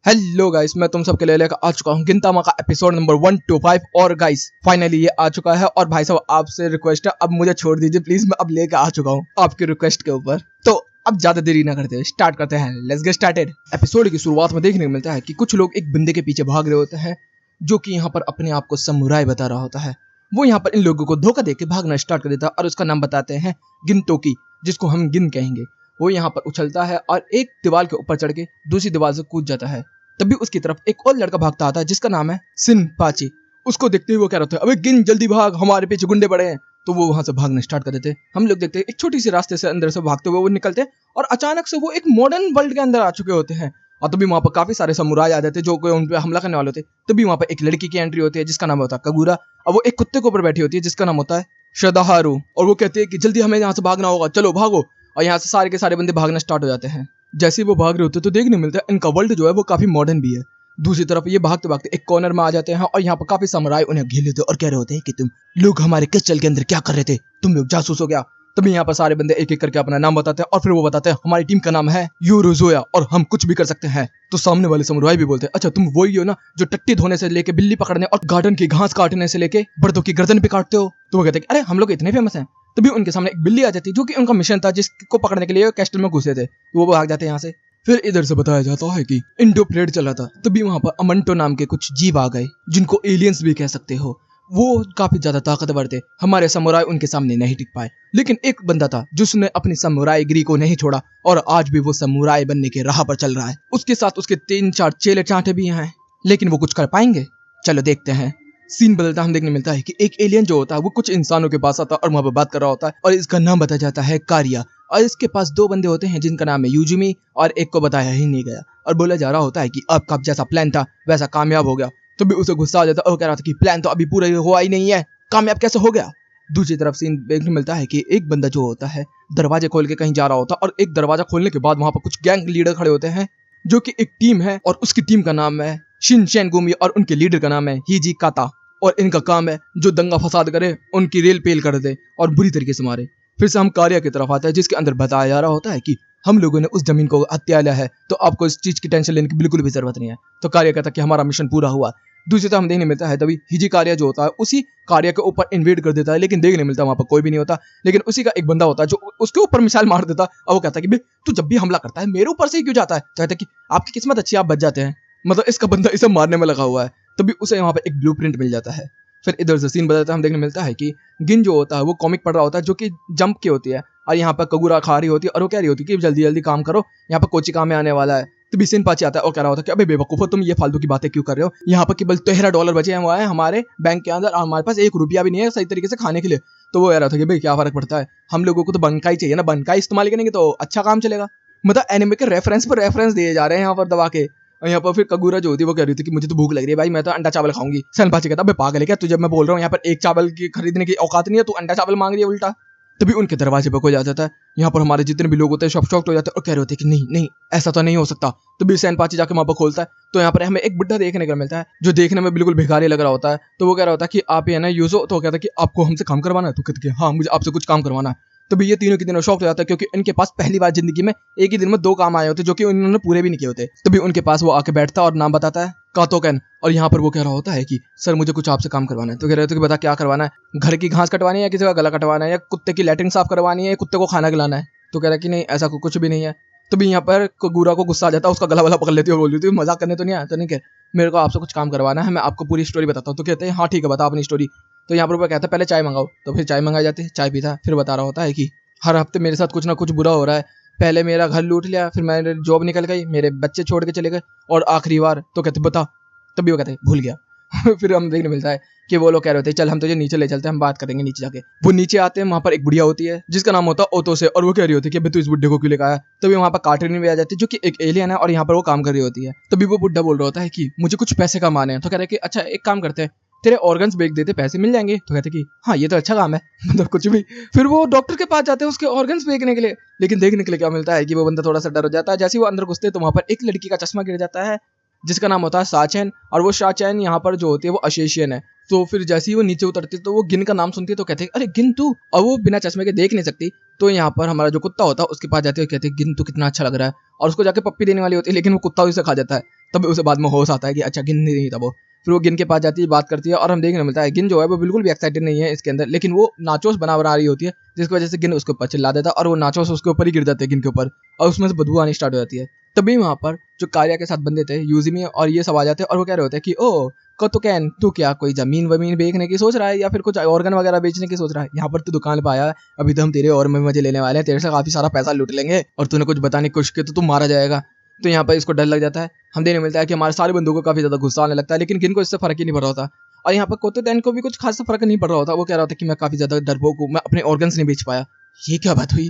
Hello guys, मैं तुम सबके लिए लेकर आ चुका हूँ गिनतामा का एपिसोड नंबर 125। और गाइस फाइनली ये आ चुका है। और भाई साहब आपसे रिक्वेस्ट है, अब मुझे छोड़ दीजिए प्लीज। मैं अब लेकर आ चुका हूँ आपकी रिक्वेस्ट के ऊपर। तो अब ज्यादा देरी ना करते हुए स्टार्ट करते हैं। Let's get started. एपिसोड की शुरुआत में देखने को मिलता है कि कुछ लोग एक बंदे के पीछे भाग रहे होते हैं जो कि यहाँ पर अपने आप को समुराई बता रहा होता है। वो यहाँ पर इन लोगों को धोखा देके भागना स्टार्ट कर देता है और उसका नाम बताते हैं गिनतोकी, जिसको हम गिन कहेंगे। वो यहाँ पर उछलता है और एक दीवार के ऊपर चढ़ के दूसरी दीवार से कूद जाता है। तभी उसकी तरफ एक और लड़का भागता आता है जिसका नाम है सिनपाची। उसको देखते ही वो कह रहा था, अबे गिन जल्दी भाग, हमारे पीछे गुंडे पड़े हैं। तो वो वहां से भागना स्टार्ट कर देते। हम लोग देखते हैं एक छोटी सी रास्ते से अंदर से भागते हुए वो निकलते हैं और अचानक से वो एक मॉडर्न वर्ल्ड के अंदर आ चुके होते हैं। और तभी वहां पर काफी सारे समुराई आ जाते हैं जो कोई उन पे हमला करने वाले होते हैं। तभी वहां पर एक लड़की की एंट्री होती है जिसका नाम होता है कगूरा। और वो एक कुत्ते के ऊपर बैठी होती है जिसका नाम होता है श्रद्धाहारू। और वो कहते हैं कि जल्दी हमें यहाँ से भागना होगा, चलो भागो। और यहाँ से सारे के सारे बंदे भागना स्टार्ट हो जाते हैं। जैसे ही वो भाग रहे होते हैं तो देखने मिलता है इनका वर्ल्ड जो है वो काफी मॉडर्न भी है। दूसरी तरफ ये भागते भागते एक कॉर्नर में आ जाते हैं और यहाँ पर काफी समुराई उन्हें घेर लेते और कह रहे होते हैं कि तुम लोग हमारे क्रिस्टल के अंदर क्या कर रहे थे, तुम लोग जासूस हो गया। तभी यहाँ पर सारे बंदे एक एक करके अपना नाम बताते हैं और फिर वो बताते हैं हमारी टीम का नाम है यूरोजोया और हम कुछ भी कर सकते हैं। तो सामने वाले समुराई भी बोलते हैं, अच्छा तुम वही हो ना जो टट्टी धोने से लेके बिल्ली पकड़ने और गार्डन की घास काटने से लेके बर्दों की गर्दन पे काटते हो। तो वो कहते हैं अरे हम लोग इतने फेमस हैं। तभी उनके सामने एक बिल्ली आ जाती है जो कि उनका मिशन था जिसको पकड़ने के लिए कैस्टल में घुसे थे। तो वो भाग जाते हैं यहाँ से। फिर इधर से बताया जाता है कि इंडो प्लेट चला था। तभी वहां पर अमंटो नाम के कुछ जीव आ गए जिनको एलियंस भी कह सकते हो। वो काफी ज्यादा ताकतवर थे, हमारे समुराई उनके सामने नहीं टिक पाए। लेकिन एक बंदा था जिसने अपनी समुराईगिरी को नहीं छोड़ा और आज भी वो समुराई बनने के राह पर चल रहा है। उसके साथ उसके 3-4 चेले चांटे भी हैं, लेकिन वो कुछ कर पाएंगे? चलो देखते हैं। सीन बदलता हम देखने मिलता है कि एक एलियन जो होता है वो कुछ इंसानों के पास आता है और वहां पर बात कर रहा होता है और इसका नाम बताया जाता है कारिया। और इसके पास 2 बंदे होते हैं जिनका नाम है यूजुमी और एक को बताया ही नहीं गया। और बोला जा रहा होता है कि आपका जैसा प्लान था वैसा कामयाब हो गया। तो भी उसे गुस्सा आ जाता है और कह रहा था कि प्लान तो अभी पूरा हुआ ही नहीं है, कामयाब कैसे हो गया। दूसरी तरफ सीन देखने मिलता है कि एक बंदा जो होता है दरवाजे खोल के कहीं जा रहा होता है और एक दरवाजा खोलने के बाद वहां पर कुछ गैंग लीडर खड़े होते हैं जो कि एक टीम है और उसकी टीम का नाम है शिनचेनगुमी और उनके लीडर का नाम है हिजी काता। और इनका काम है जो दंगा फसाद करे उनकी रेल पेल कर दे और बुरी तरीके से मारे। फिर से हम कार्या की तरफ आते हैं जिसके अंदर बताया जा रहा होता है कि हम लोगों ने उस जमीन को हत्या लिया है तो आपको इस चीज की टेंशन लेने की बिल्कुल भी जरूरत नहीं है। तो कार्य कहता है कि हमारा मिशन पूरा हुआ। दूसरी तरफ हम देखने मिलता है तभी हिजी कार्य जो होता है उसी कार्य के ऊपर इन्वेड कर देता है, लेकिन देखने मिलता है वहां पर कोई भी नहीं होता। लेकिन उसी का एक बंदा होता है जो उसके ऊपर मिसाइल मार देता है और वो कहता है कि भाई तू जब भी हमला करता है मेरे ऊपर से ही क्यों जाता है। तो कहता है कि आपकी किस्मत अच्छी, आप बच जाते हैं। मतलब इसका बंदा इसे मारने में लगा हुआ है। तभी उसे वहां पर एक ब्लूप्रिंट मिल जाता है। फिर इधर से सीन बदलता है, हम देखने मिलता है कि गिन जो होता है वो कॉमिक पढ़ रहा होता है जो कि जंप की होती है। और यहाँ पर कगुरा खा रही होती है और वो कह रही होती है कि जल्दी जल्दी काम करो, यहाँ पर कोची काम में आने वाला है। तो भी सिनपाची आता है और कह रहा होता है कि अबे बेवकूफो, तुम ये फालतू की बातें क्यों कर रहे हो, यहाँ पर केवल $13 बचे हैं हमारे बैंक के अंदर और हमारे पास ₹1 भी नहीं है सही तरीके से खाने के लिए। तो वो कह रहा था कि भाई क्या फर्क पड़ता है, हम लोगों को तो बनकाई चाहिए ना, बनकाई इस्तेमाल करेंगे तो अच्छा काम चलेगा। मतलब एनिमे के रेफरेंस पर रेफरेंस दिए जा रहे हैं यहाँ पर दबा के। और यहाँ पर फिर कगूरा जो होती है वो कह रही थी कि मुझे तो भूख लग रही है भाई, मैं तो अंडा चावल खाऊंगी। सनपाची कहता है पागल है क्या तुझे, मैं बोल रहा हूँ यहाँ पर एक चावल की खरीदने की औकात नहीं है, तू अंडा चावल मांग रही है उल्टा। तभी उनके दरवाजे पर कोई आ जाता है। यहाँ पर हमारे जितने भी लोग होते हैं सब शॉक्ड हो जाते हैं और कह रहे होते हैं कि नहीं नहीं ऐसा तो नहीं हो सकता। तभी सैनपाची जाके वहां पर खोलता है तो यहाँ पर हमें एक बुड्ढा देखने को मिलता है जो देखने में बिल्कुल भिखारी लग रहा होता है। तो वो कह रहा होता है कि आप ये ना यूजो। तो कहता है कि आपको हमसे काम करवाना है। तो कहते हैं हाँ मुझे आपसे कुछ काम करवाना है। तो ये तीनों के तीनों शॉक्ड हो जाता है क्योंकि इनके पास पहली बार जिंदगी में एक ही दिन में 2 काम आए होते जो कि उन्होंने पूरे भी नहीं किए होते। तभी उनके पास वो आके बैठता है और नाम बताता है कातोकन। और यहाँ पर वो कह रहा होता है कि सर मुझे कुछ आपसे काम करवाना है। तो कह रहे होते कि बता क्या करवाना है, घर की घास कटवानी है, किसी का गला कटवाना है, या कुत्ते की लैट्रिन साफ करवानी है, कुत्ते को खाना खिलाना है। तो कह रहा है कि नहीं ऐसा कुछ भी नहीं है। तो भी यहाँ पर कगूरा को गुस्सा आ जाता है, उसका गला वाला पकड़ लेती है और बोल देती है मजाक करने तो नहीं आया। तो नहीं कह मेरे को आपसे कुछ काम करवाना है, मैं आपको पूरी स्टोरी बताता हूँ। तो कहते हैं हाँ ठीक है बता अपनी स्टोरी। तो यहाँ पर वो कहता है पहले चाय मंगाओ। तो फिर चाय मंगाई जाती है, चाय पीता है। फिर बता रहा होता है कि हर हफ्ते मेरे साथ कुछ ना कुछ बुरा हो रहा है। पहले मेरा घर लूट लिया, फिर मेरे जॉब निकल गई, मेरे बच्चे छोड़ के चले गए और आखिरी बार। तो कहते बता। तभी वो कहते हैं भूल गया। फिर हम देखने मिलता है कि वो लोग कह रहे होते हैं चल हम तुझे नीचे ले चलते हैं, हम बात करेंगे नीचे जाके। वो नीचे आते हैं, वहां पर एक बुढ़िया होती है जिसका नाम होता है ओतो से और वो कह रही होती है कि अबे तू इस बुड्ढे को क्यों लेकर आया। तभी वहां पर कार्टून भी आ जाती है जो कि एक एलियन है और यहाँ पर वो काम कर रही होती है। तभी वो बुड्ढा बोल रहा होता है कि मुझे कुछ पैसे कमाने हैं। तो कह रहे कि अच्छा एक काम करते हैं तेरे ऑर्गन्स बेच देते, पैसे मिल जाएंगे। तो कहते कि हाँ ये तो अच्छा काम है, मतलब कुछ भी। फिर वो डॉक्टर के पास जाते हैं उसके ऑर्गन्स बेचने के लिए। लेकिन देखने के लिए क्या मिलता है कि वो बंदा थोड़ा सा डर हो जाता है। जैसे वो अंदर घुसते तो वहां पर एक लड़की का चश्मा गिर जाता है जिसका नाम होता है साचैन, और वो साचैन यहाँ पर जो होती है वो अशेशियन है। तो फिर जैसे ही वो नीचे उतरती है तो वो गिन का नाम सुनती है तो कहते हैं अरे गिन तू, और वो बिना चश्मे के देख नहीं सकती। तो यहाँ पर हमारा जो कुत्ता होता है उसके पास जाते हैं, कहते हैं गिन तू कितना अच्छा लग रहा है, और उसको जाके पप्पी देने वाली होती है, लेकिन वो कुत्ता उसे खा जाता है। तब उसे बाद में होश आता है कि अच्छा गिन नहीं था वो। फिर वो गिन के पास जाती है, बात करती है, और हम देखने मिलता है गिन जो है वो बिल्कुल भी एक्साइटेड नहीं है इसके अंदर, लेकिन वो नाचोस बना रही होती है, जिसकी वजह से गिन उसके ऊपर चिल्ला देता है और वो नाचोस उसके ऊपर ही गिर जाते हैं गिन के ऊपर, और उसमें से बदबू आनी स्टार्ट हो जाती है। तभी वहाँ पर जो कार्या के साथ बंदे थे यूजिमी और ये सब आ जाते हैं, और वो कह रहे होते हैं कि ओ तो कैन तू क्या कोई जमीन वमीन बेचने की सोच रहा है या फिर कुछ ऑर्गन वगैरह बेचने की सोच रहा है, यहाँ पर तू दुकान पे आया है, अभी तो हम तेरे और में मजे लेने वाले हैं, तेरे से काफी सारा पैसा लूट लेंगे, और तूने कुछ बताने की कोशिश की तो तू मारा जाएगा। तो यहाँ पर इसको डर लग जाता है। हम देखने मिलता है कि हमारे सारे बंदूकों को काफी ज्यादा गुस्सा आने लगता है, लेकिन गिन को इससे फर्क ही नहीं पड़ रहा होता। और यहाँ पर कोतोदैन को भी कुछ खासा फर्क नहीं पड़ रहा होता। वो कह रहा होता कि मैं काफी ज्यादा डरपोक हूँ, मैं अपने ऑर्गन्स नहीं बेच पाया। ये क्या बात हुई?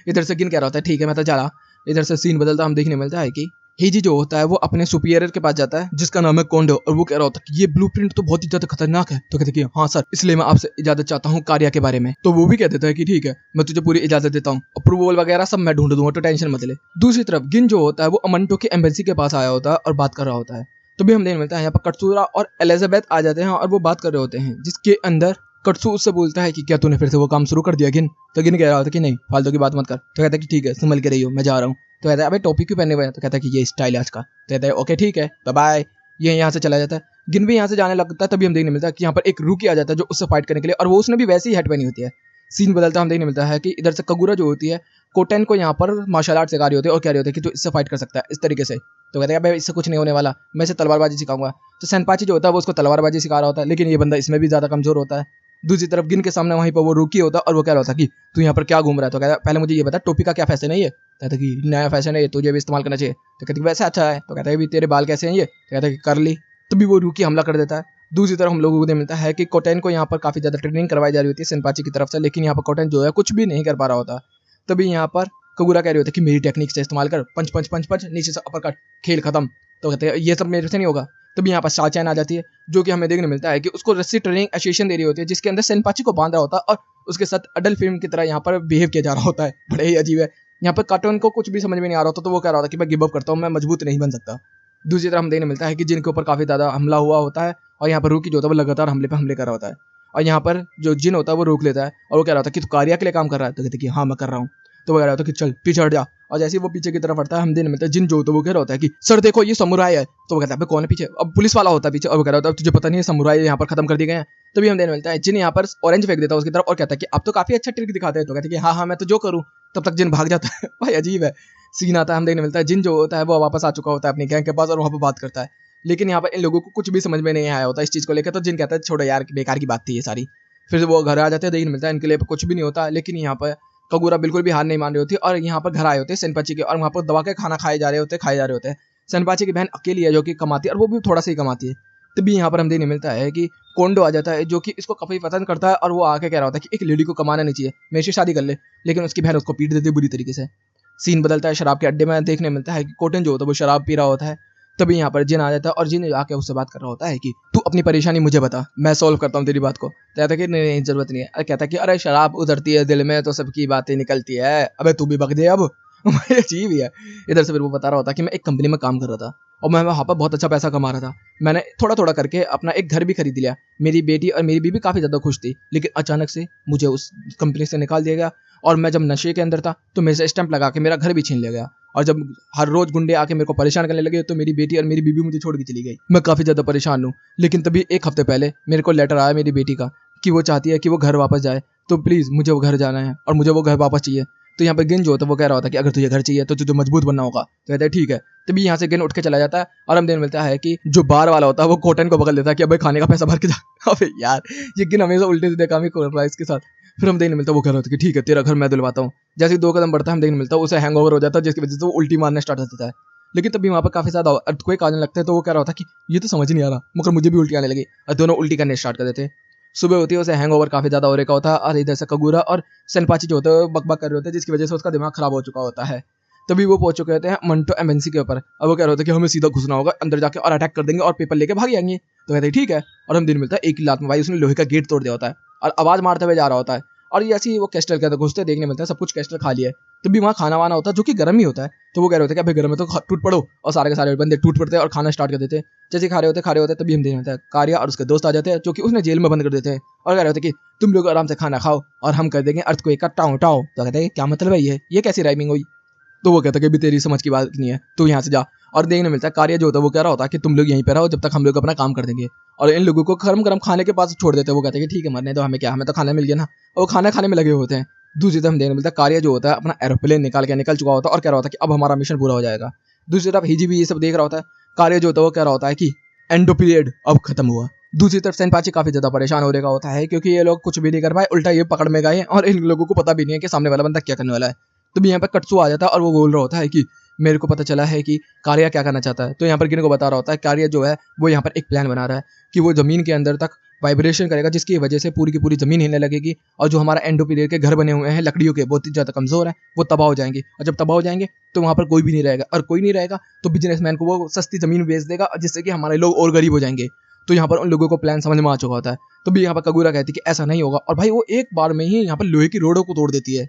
इधर से गिन कह रहा होता है ठीक है मैं तो जा रहा। इधर से सीन बदलता हम देखने मिलता है कि हेजी जो होता है वो अपने सुपीरियर के पास जाता है जिसका नाम है कोंडो, और वो कह रहा होता है कि ये ब्लूप्रिंट तो बहुत ही ज्यादा खतरनाक है। तो कहते हैं कि हाँ सर, इसलिए मैं आपसे इजाजत चाहता हूँ कार्या के बारे में। तो वो भी कह देता है कि ठीक है मैं तुझे पूरी इजाजत देता हूँ, अप्रूवल वगैरह सब मैं ढूंढ दूंगा, तो टेंशन मत ले। दूसरी तरफ गिन जो होता है वो अमंटो की एम्बेसी के पास आया होता है और बात कर रहा होता है। तो भी हम देखने मिलता है यहाँ पर कटसूरा और एलिजाबेथ आ जाते हैं और वो बात कर रहे होते हैं, जिसके अंदर कटसू उससे बोलता है कि क्या तूने फिर से वो काम शुरू कर दिया गिन? तो गिन कह रहा होता है कि नहीं फालतू की बात मत कर। तो कहता है कि ठीक है संभल के रही हो, मैं जा रहा हूँ। तो कहता है अबे टोपी क्यों पहने हुए? तो कहता है कि ये स्टाइल है आज का। तो कहता है ओके ठीक है बाय बाय। ये यहाँ से चला जाता है। गिन भी यहाँ से जाने लगता है। तभी हम देखने मिलता है कि यहाँ पर एक रूकी आ जाता है जो उससे फाइट करने के लिए, और वो उसने भी वैसे ही हेड पहनी होती है। सीन बदलता हम देखने मिलता है कि इधर से कगुरा जो होती है कोटेन को यहाँ पर मार्शल आर्ट सिखा रही होती है और कह रही होती है कि तू इससे फाइट कर सकता है इस तरीके से। तो कहते हैं भाई इससे कुछ नहीं होने वाला, मैं इसे तलवारबाजी सिखाऊंगा। तो सेनपाची जो होता है वो उसको तलवारबाजी सिखा रहा होता है, लेकिन ये बंदा इसमें भी ज्यादा कमजोर होता है। दूसरी तरफ गिन के सामने वहीं पर वो रूकी होता है और वो कह रहा होता कि तू यहाँ पर क्या घूम रहा है? तो कहता है पहले मुझे ये बता टोपी का क्या फैशन है? ये कहता है कि नया फैशन है ये, तुझे भी इस्तेमाल करना चाहिए। तो कहते वैसे अच्छा है। तो कहता है तेरे बाल कैसे हैं ये? तो कहता है कि कर ली। तभी वो रूकी हमला कर देता है। दूसरी तरफ हम लोगों को मिलता है कि कोटेन को यहाँ पर काफी ज्यादा ट्रेनिंग करवाई जा रही होती है सेनपाची की तरफ से, लेकिन यहाँ पर कोटेन जो है कुछ भी नहीं कर पा रहा होता। तभी यहाँ पर कगुरा कह रही होती है कि मेरी टेक्निक से इस्तेमाल कर, पंच पंच पंच पंच नीचे से अपर कट, खेल खत्म। तो कहते हैं ये सब मेरे से नहीं होगा। तभी यहाँ पर साचैन आ जाती है जो कि हमें देखने मिलता है कि उसको रस्सी ट्रेनिंग एसोसिएशन दे रही होती है, जिसके अंदर सेनपाची को बांध रहा होता है और उसके साथ अडल्ट फिल्म की तरह यहाँ पर बिहेव किया जा रहा होता है। बड़े ही अजीब है। यहाँ पर कार्टून को कुछ भी समझ में नहीं आ रहा होता, तो वो कह रहा होता कि मैं गिव अप करता हूँ, मैं मजबूत नहीं बन सकता। दूसरी तरफ हम देखने मिलता है कि जिनके ऊपर काफी ज्यादा हमला हुआ होता है और यहाँ पर रूकी जो होता है वो लगातार हमले पे हमले कर रहा होता है, और यहाँ पर जो जिन होता है वो रोक लेता है और वो कह रहा था कि तू कार्या के लिए काम कर रहा है? तो कहते कि हाँ मैं कर रहा हूँ। तो वो कह रहा था कि चल पीछे हट जा, और जैसे ही वो पीछे की तरफ हटता है हम देखने मिलता है जिन जो तो वो कह रहा होता है कि सर देखो ये समुराई है। तो वो कहता है कौन है पीछे? अब पुलिस वाला होता है पीछे, और वो कह रहा होता है तुझे पता नहीं है समुराई यहाँ पर खत्म कर दिए गए हैं। तभी हम देखने मिलता है जिन यहाँ पर ऑरेंज फेंक देता है उसकी तरफ और कहता है कि अब तो काफी अच्छा ट्रिक दिखाते हैं। तो कहते हैं कि हाँ मैं तो जो करूँ। तब तक जिन भाग जाता है। भाई अजीब है सीन आता है। हम देखने मिलता है जिन जो होता है वो वापस आ चुका होता है अपनी गैंग के पास और वहाँ पर बात करता है, लेकिन यहाँ पर इन लोगों को कुछ भी समझ में नहीं आया होता इस चीज को लेकर। तो जिन कहता है छोड़ो यार बेकार की बात थी ये सारी। फिर वो घर आ जाते हैं, देखने मिलता है इनके लिए कुछ भी नहीं होता, लेकिन यहाँ पर कगुरा बिल्कुल भी हार नहीं मान रही होती और यहाँ पर घर आए होते हैं सेनपाची के, और वहाँ पर दबा के खाना खाए जा रहे होते हैं। सेनपाची की बहन अकेली है जो कि कमाती है और वो भी थोड़ा सा ही कमाती है। तभी यहाँ पर हम देखने मिलता है कि कोंडो आ जाता है जो कि इसको काफी पसंद करता है और वो आके कह रहा होता है कि एक लेडी को कमाना नहीं चाहिए, मेरे से शादी कर ले, लेकिन उसकी बहन उसको पीट देती है बुरी तरीके से। सीन बदलता है शराब के अड्डे में, देखने मिलता है कि कोटेन जो होता है वो शराब पी रहा होता है। तभी यहाँ पर जिन आ जाता है और जिन आके उससे बात कर रहा होता है कि तू अपनी परेशानी मुझे बता, मैं सॉल्व करता हूँ तेरी बात को। कहता है कि नहीं जरूरत नहीं है। अरे कहता है कि अरे शराब उतरती है दिल में तो सबकी बातें निकलती है, अबे तू भी बक दे अब। अजीब ही है। इधर से फिर वो बता रहा होता कि मैं एक कंपनी में काम कर रहा था और मैं वहाँ पर बहुत अच्छा पैसा कमा रहा था। मैंने थोड़ा थोड़ा करके अपना एक घर भी खरीद लिया। मेरी बेटी और मेरी बीवी काफी ज्यादा खुश थी, लेकिन अचानक से मुझे उस कंपनी से निकाल दिया गया और मैं जब नशे के अंदर था तो मेरे से स्टैंप लगा के मेरा घर भी छीन लिया गया। और जब हर रोज गुंडे आके मेरे को परेशान करने लगे तो मेरी बेटी और मेरी बीवी मुझे छोड़ के चली गई। मैं काफी ज्यादा परेशान हूँ। लेकिन तभी एक हफ्ते पहले मेरे को लेटर आया मेरी बेटी का कि वो चाहती है कि वो घर वापस जाए, तो प्लीज मुझे वो घर जाना है और मुझे वो घर वापस चाहिए। तो यहाँ पे गिन जो होता है वो कह रहा होता है कि अगर तुझे घर चाहिए तो तुझे मजबूत बनना होगा। तो कहता है ठीक है। तभी यहाँ से गिन उठ के चला जाता है और हम दिन मिलता है कि जो बार वाला होता है वो कोटन को पकड़ लेता है कि अबे खाने का पैसा भर के जा। अबे यार ये गिन हमेशा उल्टे सीधे काम ही कर रहा है इसके साथ। फिर हम देखने मिलता है वो कह रहा होता है कि ठीक है तेरा घर मैं दिलवाता हूँ। जैसे ही 2 कदम बढ़ता है हम देखने मिलता है उसे हैंगओवर हो जाता है, जिसकी वजह से वो उल्टी मारना स्टार्ट हो जाता है। लेकिन तभी वहाँ पर काफी ज्यादा अर्थक्वेक आने लगते हैं, तो वो कह रहा होता है कि ये तो समझ नहीं आ रहा, मगर मुझे भी उल्टी आने लगी, और दोनों उल्टी करने स्टार्ट कर देते हैं। सुबह होती है उसे हैंगओवर काफी ज्यादा हो रखा होता है और इधर से कगुरा और सेनपाची जो होते हैं बकबक कर रहे होते हैं, जिसकी वजह से उसका दिमाग खराब हो चुका होता है। तभी वो पहुंच चुके होते हैं मंटो एम्बेसी के ऊपर। अब वो कह रहे होते हैं कि हमें सीधा घुसना होगा अंदर जाके और अटैक कर देंगे और पेपर लेके भाग जाएंगे। तो कहते हैं ठीक है। और हम दिन मिलता है एक ही लात में भाई उसने लोहे का गेट तोड़ दिया होता है और आवाज मारते हुए जा रहा होता है और ये ऐसे ही वो कैस्टल के अंदर घुसते देखने मिलता है सब कुछ कैस्टल खा लिया है। तो भी वहाँ खाना वाना होता है जो कि गर्म ही होता है। तो वो कह रहे होते हैं कि भाई गर्म है तो टूट पड़ो, और सारे के सारे बंदे टूट पड़ते हैं और खाना स्टार्ट कर देते हैं। जैसे खा रहे होते तभी हम देख होता है कार्या और उसके दोस्त आ जाते हैं जो कि उसने जेल में बंद कर देते हैं और कह रहे होते हैं कि तुम लोग आराम से खाना खाओ और हम कर देंगे अर्थक्वेक का टाओ टाओ। तो कहते हैं क्या मतलब है ये कैसी राइमिंग हुई। तो वो कहता है कि भी तेरी समझ की बात नहीं है, तू यहाँ से जा। और देखने मिलता है कार्य जो होता है वो कह रहा होता है कि तुम लोग यहीं पे रहो जब तक हम लोग अपना काम कर देंगे, और इन लोगों को गरम गरम खाने के पास छोड़ देते हैं। वो कहते हैं कि ठीक है मरने दो, हमें क्या, हमें तो खाना मिल गया ना। और वो खाना खाने में लगे होते हैं। दूसरी तरफ देखने मिलता है कार्य जो होता है अपना एरोप्लेन निकल चुका होता है और कह रहा होता है कि अब हमारा मिशन पूरा हो जाएगा। दूसरी तरफ हिजी भी ये सब देख रहा होता है। कार्य जो होता है वो कह रहा होता है कि एंडो पीरियड अब खत्म हुआ। दूसरी तरफ सेनपाची काफी ज्यादा परेशान हो रहा होता है क्योंकि ये लोग कुछ भी नहीं कर पाए, उल्टा ये पकड़ में गए और इन लोगों को पता भी नहीं है कि सामने वाला बंदा क्या करने वाला है। तो भी यहाँ पर कटसू आ जाता है और वो बोल रहा होता है कि मेरे को पता चला है कि कार्या क्या करना चाहता है। तो यहाँ पर गिन को बता रहा होता है कार्या जो है वो यहाँ पर एक प्लान बना रहा है कि वो जमीन के अंदर तक वाइब्रेशन करेगा जिसकी वजह से पूरी की पूरी जमीन हिलने लगेगी, और जो हमारा एंडो पीरियड के घर बने हुए हैं लकड़ियों के बहुत ही ज्यादा कमजोर है वो तबाह हो जाएंगे, और जब तबाह हो जाएंगे तो वहाँ पर कोई भी नहीं रहेगा, और कोई नहीं रहेगा तो बिजनेसमैन को वो सस्ती जमीन बेच देगा जिससे कि हमारे लोग और गरीब हो जाएंगे। तो यहाँ पर उन लोगों को प्लान समझ में आ चुका होता है। तो भी यहाँ पर कगूरा कहती है कि ऐसा नहीं होगा, और भाई वो एक बार में ही यहाँ पर लोहे की रोडों को तोड़ देती है।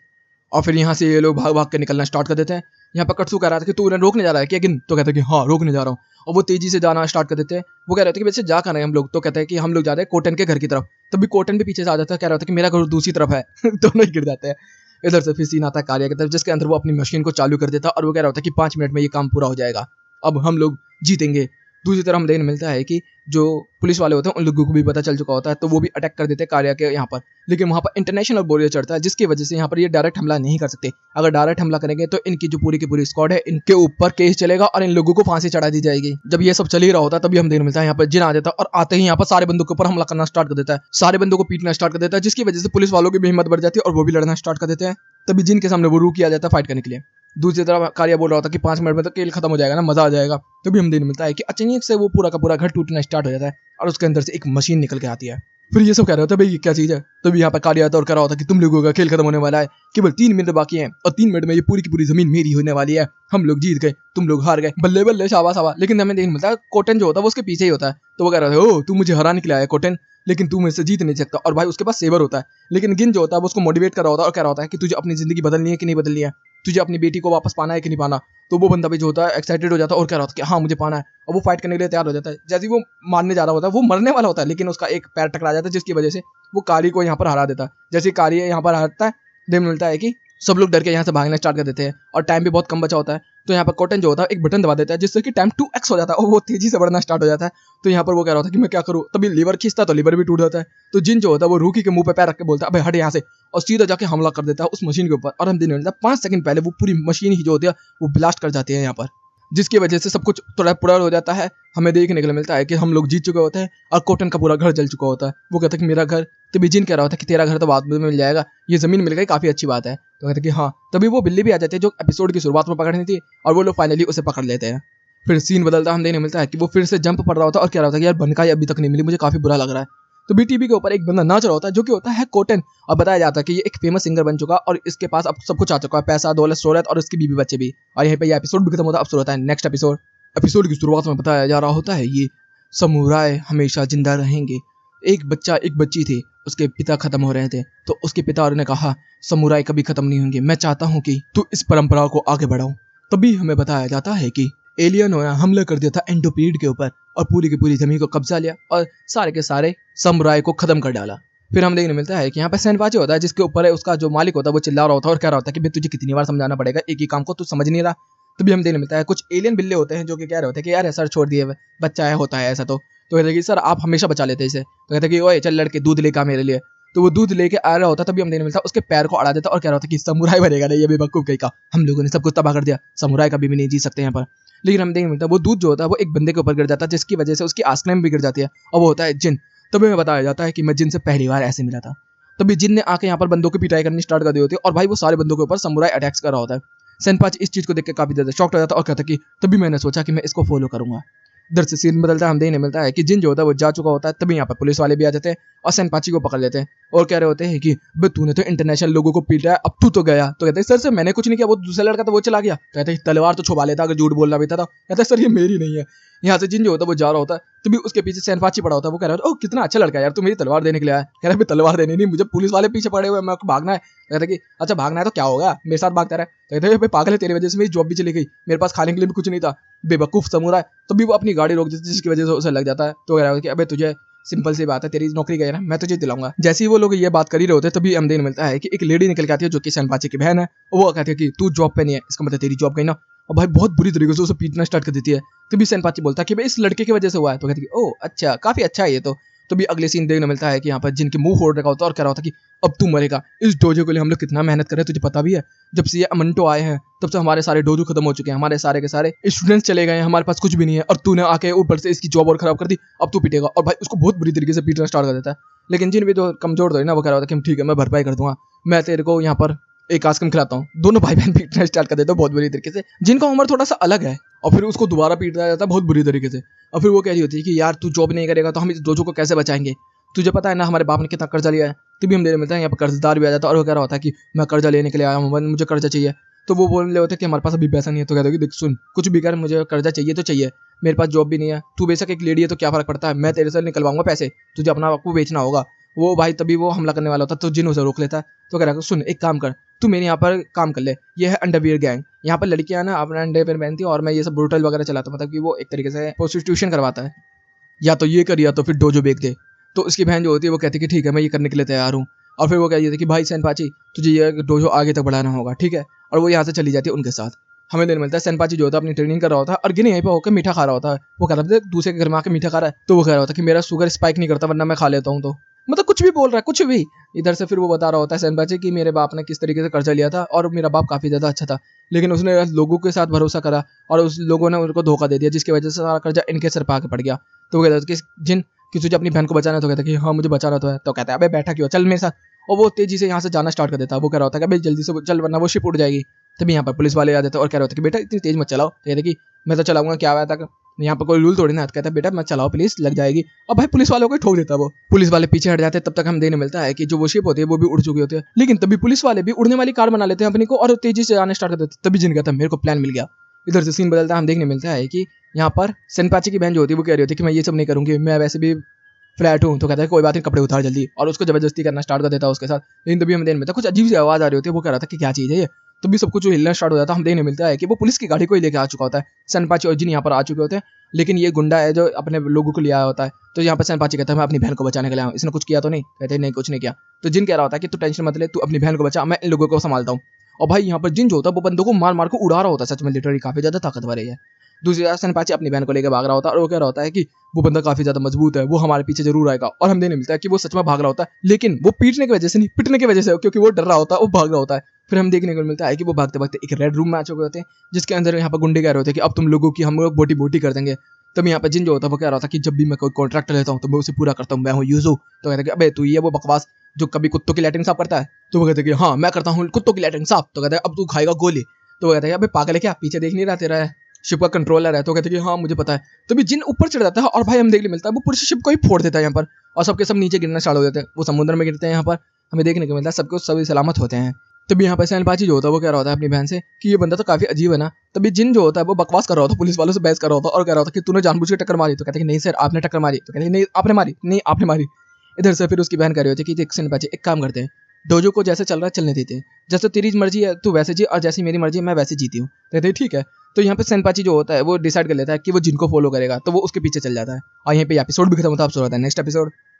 और फिर यहाँ से ये लोग भाग भाग के निकलना स्टार्ट कर देते हैं। यहाँ पर कटसू कह रहा था कि तू उन्हें रोकने जा रहा है क्या गिन, तो कहता है कि हाँ रोकने जा रहा हूँ, और वो तेजी से जाना स्टार्ट कर देते हैं। वो कह रहे थे कि वैसे जा कर रहे हैं हम लोग, तो कहते हैं कि हम लोग जा रहे हैं कोटन के घर की तरफ। तभी कोटन भी पीछे से आ जाता है, कह रहा था कि मेरा घर दूसरी तरफ है दोनों ही गिर जाते हैं। इधर से फिर सीन आता है कार्य की तरफ जिसके अंदर वो अपनी मशीन को चालू कर देता है और वो कह रहा होता है कि 5 मिनट में ये काम पूरा हो जाएगा, अब हम लोग जीतेंगे। दूसरी तरफ हम देखने मिलता है कि जो पुलिस वाले होते हैं उन लोगों को भी पता चल चुका होता है, तो वो भी अटैक कर देते हैं कार्या के यहाँ पर। लेकिन वहाँ पर इंटरनेशनल बोरियर चढ़ता है जिसकी वजह से यहाँ पर ये डायरेक्ट हमला नहीं कर सकते। अगर डायरेक्ट हमला करेंगे तो इनकी जो पूरी की पूरी स्क्वाड है इनके ऊपर केस चलेगा और इन लोगों को फांसी चढ़ा दी जाएगी। जब ये सब चल ही रहा होता है तभी हम देखने मिलता है यहाँ पर जिन आ जाता है और आते ही यहाँ पर सारे बंदों के ऊपर हमला करना स्टार्ट कर देता है, सारे बंदों को पीटना स्टार्ट कर देता है, जिसकी वजह से पुलिस वालों की भी हिम्मत बढ़ जाती है और वो भी लड़ना स्टार्ट कर देते हैं। तभी जिन के सामने वो रू किया जाता है फाइट करने के लिए। दूसरी तरफ कार्य बोल रहा होता है कि 5 मिनट में तो खेल खत्म हो जाएगा ना, मजा आ जाएगा। तभी हम देखने मिलता है कि अचानक से वो पूरा का पूरा घर टूटना स्टार्ट हो जाता है और उसके अंदर से एक मशीन निकल के आती है। फिर ये सब कह रहा होता है भाई ये क्या चीज है। तभी यहाँ पर कार्य आता है और कह रहा होता है कि तुम लोगों का खेल खत्म होने वाला है, केवल 3 मिनट बाकी हैं और 3 मिनट में ये पूरी की पूरी जमीन मेरी होने वाली है, हम लोग जीत गए तुम लोग हार गए, बल्ले बल्ले शाबाश शाबाश। लेकिन हमें देखने मिलता है कोटन जो होता है वो उसके पीछे ही होता है। तो वो कह रहा था ओ तू मुझे हराने के लिए आया कोटन, लेकिन तू मुझसे जीत नहीं सकता। और भाई उसके पास सेवर होता है, लेकिन गिन जो होता है वो उसको मोटिवेट कर रहा होता है और कह रहा होता है कि तुझे अपनी जिंदगी बदलनी है कि नहीं बदलनी है, तुझे अपनी बेटी को वापस पाना है कि नहीं पाना। तो वो बंदा भी जो होता है एक्साइटेड हो जाता है और कह रहा होता है कि हाँ मुझे पाना है, और वो फाइट करने के लिए तैयार हो जाता है। जैसे ही वो मारने जा रहा होता है वो मरने वाला होता है, लेकिन उसका एक पैर टकरा जाता है जिसकी वजह से वो कारी को यहाँ पर हरा देता है। जैसे कारी यहाँ पर हारता है देखने मिलता है कि सब लोग डर के यहाँ से भागना स्टार्ट कर देते हैं और टाइम भी बहुत कम बचा होता है। तो यहाँ पर कॉटन जो होता है एक बटन दबा देता है जिससे कि टाइम 2x हो जाता है और वो तेजी से बढ़ना स्टार्ट हो जाता है। तो यहाँ पर वो कह रहा होता है कि मैं क्या करूँ, तभी लीवर खींचता है तो लीवर भी टूट जाता है। तो जिन जो होता है वो रूकी के मुंह पे पैर रख के बोलता है अबे हट यहाँ से, और सीधा जाके हमला कर देता है उस मशीन के ऊपर। और हम दिन 5 सेकंड पहले वो पूरी मशीन ही जो होती है वो ब्लास्ट कर जाती है यहाँ पर, जिसकी वजह से सब कुछ थोड़ा पूरा हो जाता है। हमें देखने के लिए मिलता है कि हम लोग जीत चुके होते हैं और कॉटन का पूरा घर जल चुका होता है। वो कहता है कि मेरा घर, तभी जिन कह रहा होता है कि तेरा घर तो बाद में मिल जाएगा, ये जमीन मिल गई काफी अच्छी बात है। तो कहते हैं कि हाँ। तभी वो बिल्ली भी आ जाती है जो एपिसोड की शुरुआत में पकड़नी थी और वो लोग फाइनली उसे पकड़ लेते हैं। फिर सीन बदलता हम देखने मिलता है कि वो फिर से जंप पड़ रहा होता है और कह रहा होता है कि यार बनकाई अभी तक नहीं मिली, मुझे काफी बुरा लग रहा है। तो बीटीवी के ऊपर एक बंदा नाच रहा होता है जो कि होता है कॉटन, और बताया जाता है कि ये एक फेमस सिंगर बन चुका और इसके पास अब सब कुछ आ चुका है, पैसा दौलत शोहरत और उसकी बीवी बच्चे भी। और यहीं पे ये एपिसोड भी खत्म होता है। अब शुरू होता है नेक्स्ट एपिसोड की शुरुआत में बताया जा रहा होता है ये समुराय हमेशा जिंदा रहेंगे। एक बच्चा एक बच्ची थी, उसके पिता खत्म हो रहे थे, तो उसके पिता ने कहा समुराय कभी खत्म नहीं होंगे, मैं चाहता हूँ कि तू इस परंपरा को आगे बढ़ाओ। तभी हमें बताया जाता है कि एलियनों ने हमला कर दिया था एंडोपीरियड के ऊपर और पूरी की पूरी जमीन को कब्जा लिया और सारे के सारे समुराय को खत्म कर डाला। फिर हम देखने मिलता है कि यहाँ पर सेनपाची होता है जिसके ऊपर उसका जो मालिक होता है वो चिल्ला रहा होता है और कह रहा होता है कि भाई तुझे कितनी बार समझाना पड़ेगा, एक ही काम को तू समझ नहीं रहा। तभी हम देखने मिलता है कुछ एलियन बिल्ले होते हैं जो कि कह रहे होते हैं कि यार सर छोड़ दिए, बच्चा है होता है ऐसा। तो कहते हैं कि सर आप हमेशा बचा लेते हैं इसे। तो कहते हैं कि ओए चल लड़के दूध लेकर आ मेरे लिए। तो वो दूध लेके आ रहा होता है। तभी हम देखने मिलता है उसके पैर को अड़ा देता और कह रहा होता है कि समुराय बनेगा नहीं, ये बेवकूफ कहीं का, हम लोगों ने सब कुछ तबाह कर दिया, समुराय कभी भी नहीं जी सकते यहाँ पर। लेकिन हम देखने मिलता है वो दूध जो होता है वो एक बंदे के ऊपर गिर जाता है जिसकी वजह से उसकी आसमान भी गिर जाती है और वो होता है जिन। तभी हमें बताया जाता है कि मैं जिन से पहली बार ऐसे मिला था। तभी जिन ने आके यहाँ पर बंदों की पिटाई करनी स्टार्ट कर दी होती है और भाई वो सारे बंदों के ऊपर समुराय अटैक्स कर रहा होता है। सेनपाची इस चीज को देख के काफी ज्यादा शॉक्ड हो जाता है और कहता है कि तभी मैंने सोचा कि मैं इसको फॉलो करूंगा। इधर से सीन बदलता है, हम देखने मिलता है कि जिन जो होता है वो जा चुका होता है। तभी यहाँ पर पुलिस वाले भी आ जाते हैं और सेनपाची को पकड़ लेते हैं और कह रहे होते हैं कि बे तूने तो इंटरनेशनल लोगों को पीटा है, अब तू तो गया। तो कहते हैं सर मैंने कुछ नहीं किया, वो दूसरा लड़का था वो चला गया। कहते हैं तलवार तो छुपा लेता अगर झूठ बोलना भी था। कहता है सर ये मेरी नहीं है। यहाँ से जिन जो होता है वो जा रहा होता है, तभी उसके पीछे सेनपाची पड़ा होता है। वो कह रहा है, ओह कितना अच्छा लड़का है यार, तू मेरी तलवार देने के लिए आया। कह रहा है तलवार देने नहीं, मुझे पुलिस वाले पीछे पड़े हुए, मेरे को भागना है। कहता है कि अच्छा भागना है तो क्या होगा, मेरे साथ भागता रहा। कहते हैं पागल है, तेरी वजह से मेरी जॉब भी चली गई, मेरे पास खाने के लिए भी कुछ नहीं था, बेवकूफ समूरा है। तभी वो अपनी गाड़ी रोक देती है, जिसकी वजह से उसे लग जाता है। तो कह रहा है कि अबे तुझे सिंपल सी बात है, तेरी नौकरी गई ना, मैं तुझे दिलाऊंगा। जैसे ही वो लोग ये बात कर ही रहे होते हैं, तभी हमदेन मिलता है कि एक लेडी निकल के आती है जो कि सेनपाची की बहन है। वो कहती है कि तू जॉब पे नहीं है, इसका मतलब तेरी जॉब गई ना। और भाई बहुत बुरी तरीके से उसे पीटना स्टार्ट कर देती है। तभी सेनपाची बोलता है कि भाई इस लड़के की वजह से हुआ है। तो कहती है ओह अच्छा, काफी अच्छा है ये तो। तभी अगले सीन देखने मिलता है कि यहाँ पर जिनके मुंह फोड़ रखा होता है और कह रहा होता है कि अब तू मरेगा। इस डोजो के लिए हम लोग कितना मेहनत कर रहे हैं, तुझे पता भी है। जब से ये अमंटो आए हैं तब से हमारे सारे डोजो खत्म हो चुके हैं, हमारे सारे के सारे स्टूडेंट्स चले गए हैं, हमारे पास कुछ भी नहीं है, और तूने आके ऊपर से इसकी जॉब और खराब कर दी, अब तू पीटेगा। और भाई उसको बहुत बुरी तरीके से पीटना स्टार्ट कर देता है। लेकिन जिन भी तो कमजोर तो है ना, वो कह रहा होता है कि ठीक है मैं भरपाई कर दूंगा, मैं तेरे को यहाँ पर एक आइसक्रीम खिलाता हूँ। दोनों भाई बहन पीटना स्टार्ट कर देते हैं बहुत बुरी तरीके से, जिनका उम्र थोड़ा सा अलग है। और फिर उसको दोबारा पीटा जाता है बहुत बुरी तरीके से। और फिर वो कह रही होती है कि यार तू जॉब नहीं करेगा तो हम इस डोजो को कैसे बचाएंगे, तुझे पता है ना हमारे बाप ने कितना कर्जा लिया है। तभी हम देने मिलता है यहाँ पर कर्जदार भी आ जाता है और वो कह रहा होता है कि मैं कर्जा लेने के लिए आया हूँ, मुझे कर्जा चाहिए। तो वो बोल रहे होते हैं कि हमारे पास अभी पैसा नहीं है। तो कहते हैं कि देख सुन, कुछ भी कर, मुझे कर्जा चाहिए तो चाहिए, मेरे पास जॉब भी नहीं है, तू बेशक एक लेडी है तो क्या फर्क पड़ता है, मैं तेरे से निकलवाऊंगा पैसे, तुझे अपना आपको बेचना होगा। वो भाई तभी वो हमला करने वाला होता है, तो जिन उसे रोक लेता है। तो कह रहा है सुन एक काम कर, तू मेरे यहाँ पर काम कर ले, ये है अंडरवियर गैंग, यहाँ पर लड़कियां ना अपना अंडरवियर पहनती है और मैं ये सब ब्रूटल वगैरह चलाता हूँ, मतलब कि वो एक तरीके से प्रोस्टिट्यूशन करवाता है, या तो ये कर या तो फिर डोजो बेच दे। तो उसकी बहन जो होती है वो कहती है कि ठीक है मैं ये करने के लिए तैयार हूँ। और फिर वो कहती है कि भाई सेनपाची तुझे ये डोजो आगे तक बढ़ाना होगा, ठीक है। और वो यहाँ से चली जाती है उनके साथ। हमें दिन मिलता है सेनपाची जो होता है अपनी ट्रेनिंग कर रहा होता है और गिने यहीं पे होकर मीठा खा रहा होता है। वो कह रहा था दूसरे के घर में आकर मीठा खा रहा है। तो वो कह रहा होता है कि मेरा शुगर स्पाइक नहीं करता वरना मैं खा लेता हूँ। तो मतलब कुछ भी बोल रहा है, कुछ भी। इधर से फिर वो बता रहा होता है सेनपाची कि मेरे बाप ने किस तरीके से कर्जा लिया था और मेरा बाप काफी ज्यादा अच्छा था, लेकिन उसने लोगों के साथ भरोसा करा और उस लोगों ने उनको धोखा दे दिया, जिसकी वजह से सारा कर्जा इनके सर पे आके पड़ गया। तो वो कहता है कि जिन कि तुझे अपनी बहन को बचाना है। तो कहता है कि हाँ मुझे बचाना तो है। तो कहता है अबे बैठा क्यों, चल मेरे साथ। और वो तेजी से यहाँ से जाना स्टार्ट कर देता है। वो कह रहा होता है कि भाई जल्दी से चल वरना वो शिप उड़ जाएगी। तभी यहाँ पर पुलिस वाले आ जाते हैं और कह रहे होते हैं कि बेटा इतनी तेज मत चलाओ। तो कहते कि मैं तो चलाऊंगा, क्या आया तक यहाँ पर कोई रूल तोड़ी ना। कहता है बेटा मत चलाओ प्लीज, लग जाएगी। और भाई पुलिस वालों को ठोक देता है वो। पुलिस वाले पीछे हट जाते हैं। तब तक हम देखने मिलता है कि जो वो शिप होती है वो भी उड़ चुकी होती है, लेकिन तभी पुलिस वाले भी उड़ने वाली कार बना लेते हैं अपनी को और तेजी से आने स्टार्ट कर देते हैं। तभी जिन कहता है मेरे को प्लान मिल गया। इधर से सीन बदलता है, हम देखने मिलता है कि यहाँ पर सेनपाची की बहन जो होती है वो कह रही होती है कि मैं ये सब नहीं करूंगी, मैं वैसे भी फ्लैट हूँ। तो कहता है कोई बात नहीं, कपड़े उतार जल्दी, और उसको जबरदस्ती करना स्टार्ट कर देता है उसके साथ। लेकिन तभी हम देखने मिलता है कुछ अजीब सी आवाज आ रही होती है। वो कह रहा था कि क्या चीज है ये। तभी सब कुछ हिलना स्टार्ट हो जाता है। हम देखने मिलता है कि वो पुलिस की गाड़ी को ही लेकर आ चुका होता है। सेनपाची और जिन यहाँ पर आ चुके होते हैं, लेकिन ये गुंडा है जो अपने लोगों को ले आया होता है। तो यहाँ पर सेनपाची कहता है मैं अपनी बहन को बचाने के लिए आया हूँ, इसने कुछ किया तो नहीं। कहते नहीं कुछ नहीं किया। तो जिन कह रहा होता है कि तू टेंशन मत ले, तू अपनी बहन को बचा, मैं इन लोगों को संभालता हूँ। और भाई यहाँ पर जिन जो होता है वो बंदों को मार मार को उड़ा रहा होता है, सच में लिटरली काफी ज्यादा ताकतवर है। दूसरी तरफ सेनपाची अपनी बहन को लेकर भाग रहा होता है और वो कह रहा होता है कि वो बंदा काफी ज्यादा मजबूत है, वो हमारे पीछे जरूर आएगा। और हम देखने मिलता है कि वो सच में भाग रहा होता है, लेकिन वो पीटने की वजह से नहीं, पिटने की वजह से, क्योंकि वो डर रहा होता है, वो भाग रहा होता है। फिर हम देखने को मिलता है कि वो भागते भागते एक रेड रूम में आ चुके होते हैं, जिसके अंदर यहाँ पर गुंडे कह रहे होते हैं कि अब तुम लोगों की हम लोग बोटी बोटी कर देंगे। तब यहाँ पर जिन जो होता है वो कह रहा था कि जब भी मैं कोई कॉन्ट्रैक्ट लेता हूँ तो मैं उसे पूरा करता हूँ, मैं हूँ यूजो। तो कहता है कि अबे तू ये वो बकवास जो कभी कुत्तों की लैट्रिन साफ करता है। तो वो कहते हैं कि हाँ मैं करता हूँ कुत्तों की लैट्रिन साफ। तो कहता है अब तू खाएगा गोली। तो वो कहता है अबे पागल है क्या, पीछे देख नहीं रहा तेरा शिप का कंट्रोलर है। तो कहते हैं कि हाँ मुझे पता है। तभी जिन ऊपर चढ़ जाता है और भाई हम देखने मिलता है वो पूरी शिप को ही फोड़ देता है यहाँ पर, और सबके सब नीचे गिरना स्टार्ट हो जाते हैं, वो समुद्र में गिरते हैं। यहाँ पर हमें देखने को मिलता है सबको सभी सलामत होते हैं। तभी यहाँ पर सेनपाची जो होता है वो कह रहा होता है अपनी बहन से कि ये बंदा तो काफी अजीब है ना। तभी जिन जो होता है वो बकवास कर रहा होता है, पुलिस वालों से बहस कर रहा होता है और कह रहा होता है कि तूने जानबूझ के टक्कर मारी। तो कहते हैं कि नहीं सर आपने टक्कर मारी। तो कहते हैं नहीं आपने मारी, नहीं आपने मारी। इधर से फिर उसकी बहन कह रही होती है कि देख सेनपाची एक काम करते हैं, डोजो को जैसे चल रहा है चलने देते हैं, जैसे तेरी मर्जी है तू वैसे जी और जैसी मेरी मर्जी है मैं वैसे जीती हूँ। कहते हैं ठीक है। तो यहाँ पे सेनपाची जो होता है वो डिसाइड कर लेता है कि वो जिनको फॉलो करेगा, तो वो उसके पीछे चल जाता है। और यहाँ पे एपिसोड भी खत्म होता है। अब शुरू होता है नेक्स्ट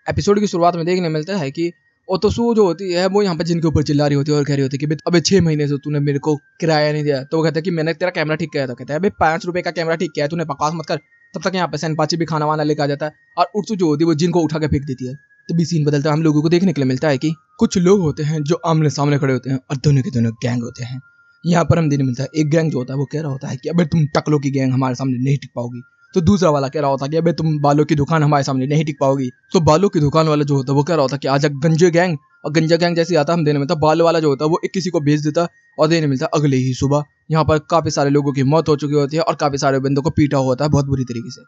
एपिसोड की शुरुआत में देखने मिलता है कि ओतोसु जो होती है वो यहाँ पे जिनके ऊपर चिल्ला रही होती है और कह रही होती है कि अबे 6 महीने से तूने मेरे को किराया नहीं दिया। तो वो कहता है कि मैंने तेरा कैमरा ठीक किया। तो कहता है अबे 5 रुपए का कैमरा ठीक किया है तूने, बकवास मत कर। तब तक यहाँ पे सेनपाची भी खाना वाना लेकर आ जाता है और उत्सु जो होती है वो जिनको उठा के फेंक देती है। तभी सीन बदलता है, हम लोगों को देखने के लिए मिलता है कि कुछ लोग होते हैं जो आमने सामने खड़े होते हैं और दोनों के दोनों गैंग होते हैं। यहाँ पर हम देखने मिलता है एक गैंग जो होता है वो कह रहा होता है कि अबे तुम टकलों की गैंग हमारे सामने नहीं टिक पाओगी। तो दूसरा वाला कह रहा होता है कि अबे तुम बालों की दुकान हमारे सामने नहीं टिक पाओगी। तो बालों की दुकान वाला जो होता है वो कह रहा होता है कि आजा गंजे गैंग। और गंजा गैंग जैसे आता हम देने मिलता, बालों वाला जो होता है वो एक किसी को भेज देता और देने मिलता अगले ही सुबह यहाँ पर काफी सारे लोगों की मौत हो चुकी होती है और काफी सारे बंदों को पीटा हुआ होता है बहुत बुरी तरीके से।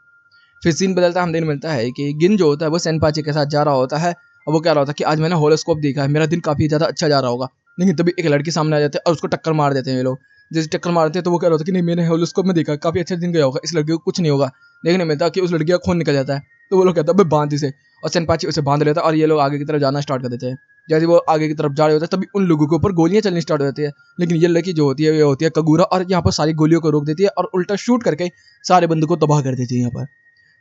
फिर सीन बदलता हम दिन मिलता है कि गिन जो होता है वो सेनपाची के साथ जा रहा होता है और वो कह रहा होता है कि आज मैंने हॉरोस्कोप देखा है, मेरा दिन काफी ज्यादा अच्छा जा रहा होगा। लेकिन तभी एक लड़की सामने आ जाती है और उसको टक्कर मार देते हैं ये लोग। जैसे टक्कर मारते हैं तो वो कह रहा था कि नहीं मैंने होलोस्कोप में देखा, काफी अच्छे दिन गया होगा, इस लड़के को कुछ नहीं होगा। देखने मिलता कि उस लड़की का खून निकल जाता है। तो वो लोग कहता है भाई बांध इसे, और सेनपाची उसे बांध लेता है और ये लोग आगे की तरफ जाना स्टार्ट कर देते हैं। जैसे वो आगे की तरफ जा रहे होते हैं तभी उन लोगों के ऊपर गोलियां चलनी स्टार्ट हो जाती है। लेकिन ये लड़की जो होती है ये होती है कगूरा, और यहाँ पर सारी गोलियों को रोक देती है और उल्टा शूट करके सारे बंदों को तबाह कर देती है यहाँ पर।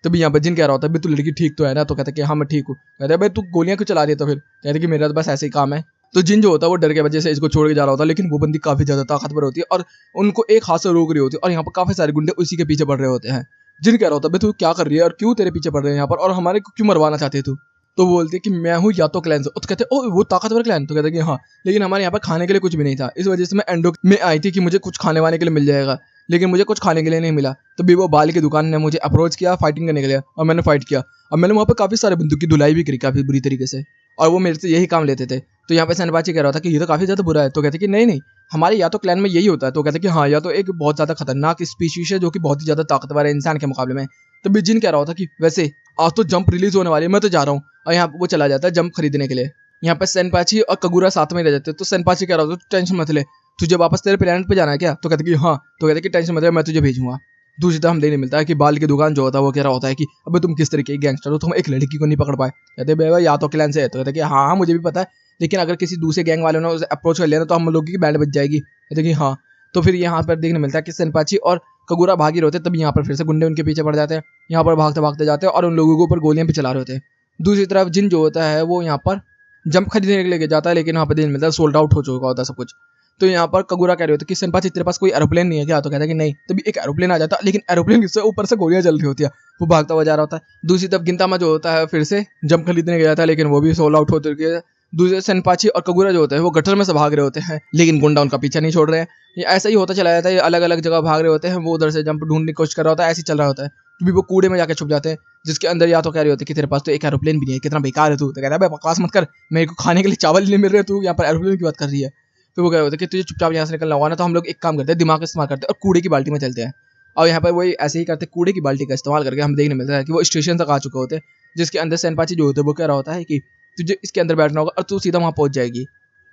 तभी यहाँ पर जिन कह रहा होता है भाई तू लड़की ठीक तो है ना, तो कहता है कि हाँ मैं ठीक हूँ। कहते हैं भाई तू गोलियां क्यों चला रही है, तो फिर कहते हैं कि मेरा तो बस ऐसे ही काम है। तो जिन जो होता है वो डर के वजह से इसको छोड़ के जा रहा होता है, लेकिन वो बंदी काफी ज्यादा ताकतवर होती है और उनको एक हाथ से रोक रही होती है, और यहाँ पर काफी सारे गुंडे उसी के पीछे पड़ रहे होते हैं। जिन कह रहा होता है भाई तू क्या कर रही है और क्यों तेरे पीछे पड़ रहे हैं यहाँ पर, और हमारे को क्यों मरवाना चाहते हैं तू। तो वो बोलती है कि मैं हूँ या तो क्लैन से। तो कहते हैं ओ वो ताकतवर क्लैन, तो कहते हैं कि हाँ, लेकिन हमारे यहाँ पर खाने के लिए कुछ भी नहीं था, इस वजह से मैं एंडो में आई थी कि मुझे कुछ खाने वाने के लिए मिल जाएगा, लेकिन मुझे कुछ खाने के लिए नहीं मिला। तभी वो बाल की दुकान ने मुझे अप्रोच किया फाइटिंग करने के लिए, और मैंने फाइट किया, और मैंने वहाँ पर काफी सारे बंदूक की धुलाई भी करी काफी बुरी तरीके से, और वो मेरे से यही काम लेते थे। तो यहाँ पे सेनपाची कह रहा था कि ये तो काफी ज्यादा बुरा है। तो कहते कि नहीं नहीं, हमारे या तो क्लैन में यही होता है। तो कहते कि हाँ, या तो एक बहुत ज्यादा खतरनाक स्पीशीज है जो कि बहुत ही ज्यादा ताकतवर है इंसान के मुकाबले में। तभी जिन कह रहा होता कि वैसे आज तो जंप रिलीज होने वाली है, मैं तो जा रहा हूँ, और यहाँ वो चला जाता है जंप खरीदने के लिए। यहाँ पे सेनपाची और कगूरा साथ में रह जाते हैं। तो सेनपाची कह रहा होता टेंशन मत ले, तुझे वापस तेरे प्लेनेट पे जाना है क्या। तो कहते कि हाँ। तो कहते कि टेंशन मत ले, मैं तुझे भेजूंगा। दूसरी तरफ हम देखने मिलता है कि बाल की दुकान जो होता है वो कह रहा होता है कि अबे तुम किस तरीके के गैंगस्टर हो, तुम एक लड़की को नहीं पकड़ पाए। कहते भाई या तो क्लैन से है। तो कहते कि हाँ हाँ मुझे भी पता है, लेकिन अगर किसी दूसरे गैंग वालों ने उसे अप्रोच कर लिया तो हम लोगों की बैंड बच जाएगी। कहते कि हाँ। तो फिर यहाँ पर देखने मिलता है कि सेनपाची और कगूरा भागी रहते हैं। तभी यहाँ पर फिर से गुंडे उनके पीछे पड़ जाते हैं, यहाँ पर भागते भागते जाते हैं और उन लोगों के ऊपर गोलियां भी चला रहे होते हैं। दूसरी तरफ जिन जो होता है वो यहाँ पर जंप खरीदने के लिए जाता है, लेकिन यहाँ पर देखने मिलता है सोल्ड आउट हो चुका होता है सब कुछ। तो यहाँ पर कगूरा कह रहे होते कि सेनपाची तेरे पास कोई एरोप्लेन नहीं है क्या। तो कहता है कि नहीं। तभी एक एरोप्लेन आ जाता है, लेकिन एरोप्लेन से ऊपर से गोलियां चल रही होती है, वो भागता हुआ जा रहा होता है। दूसरी तरफ गिंतामा जो होता है फिर से जंप खरीदने गया जाता है, लेकिन वो भी सोल्ड आउट हो चुकी है। दूसरे सेनपाची और कगूरा जो होते हैं वो गटर में से भाग रहे होते हैं, लेकिन गुंडा उनका पीछा नहीं छोड़ रहे हैं। ये ऐसा ही होता चला जाता है, अलग अलग जगह भाग रहे होते हैं, वो उधर से जंप ढूंढने की कोशिश कर रहा होता है, ऐसे ही चल रहा होता है। तभी वो कूड़े में जाके छुप जाते हैं, जिसके अंदर या तो कह रहे होते कि तेरे पास तो एक एरोप्लेन भी नहीं है, कितना बेकार है तू। तो कह रहा है बकवास मत कर, मेरे को खाने के लिए चावल नहीं मिल रहे, तू यहाँ पर एरोप्लेन की बात कर रही है। तो वो कह रहे होते कि तुझे चुपचाप यहाँ से निकलना होगा ना, तो हम लोग एक काम करते हैं, दिमाग का इस्तेमाल करते हैं और कूड़े की बाल्टी में चलते हैं। और यहाँ पर वही ऐसे ही करते, कूड़े की बाल्टी का इस्तेमाल करके हम देखने मिलता है कि वो स्टेशन तक आ चुके होते हैं, जिसके अंदर सेनपाची जो होते हैं वो कह रहा होता है कि तुझे इसके अंदर बैठना होगा और तू सीधा वहाँ पहुंच जाएगी